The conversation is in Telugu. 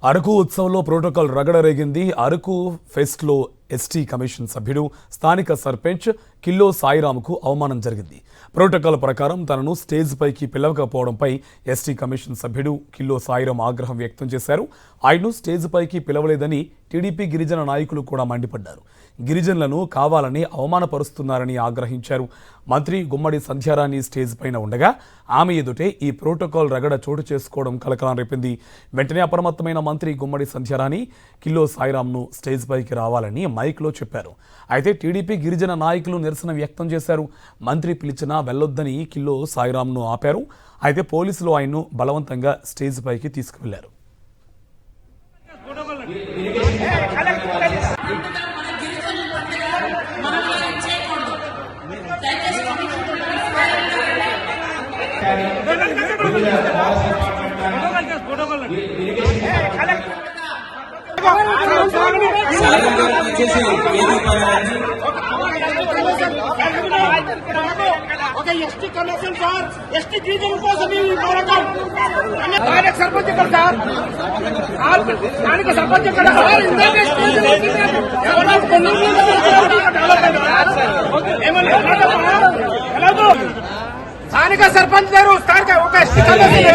అరకు ఉత్సవంలో ప్రోటోకాల్ రగడ రేగింది. అరకు ఫెస్ట్ లో ఎస్టీ కమిషన్ సభ్యుడు స్థానిక సర్పంచ్ కిల్లో సాయిరాముకు అవమానం జరిగింది. ప్రోటోకాల్ ప్రకారం తనను స్టేజ్ పైకి పిలవకపోవడంపై ఎస్టీ కమిషన్ సభ్యుడు కిల్లో సాయిరాం ఆగ్రహం వ్యక్తం చేశారు. ఆయన్ను స్టేజ్ పైకి పిలవలేదని టీడీపీ గిరిజన నాయకులు కూడా మండిపడ్డారు. గిరిజనులను కావాలని అవమానపరుస్తున్నారని ఆగ్రహించారు. మంత్రి గుమ్మడి సంధ్యారాణి స్టేజ్ పైన ఉండగా ఆమె ఎదుటే ఈ ప్రోటోకాల్ రగడ చోటు చేసుకోవడం కలకలం రేపింది. వెంటనే అప్రమత్తమైన మంత్రి గుమ్మడి సంధ్యారాణి కిల్లో సాయిరాంను స్టేజ్ పైకి రావాలని మైక్లో చెప్పారు. అయితే టీడీపీ గిరిజన నాయకులు నిరసన వ్యక్తం చేశారు. మంత్రి పిలిచినా వెళ్లొద్దని కిల్లో సాయిరాంను ఆపారు. అయితే పోలీసులు ఆయన్ను బలవంతంగా స్టేజ్ పైకి తీసుకువెళ్లారు. ఎస్టీ కమిషన్ సార్, ఎస్టీ గిరిజన కోసం ఈ పోరాటం. సర్పంచ్ ఇక్కడ సార్, స్థానిక సర్పంచ్ ఇక్కడ సార్. స్థానిక సర్పంచ్ గారు, స్థానిక ఒక ఎస్టీ కమిషన్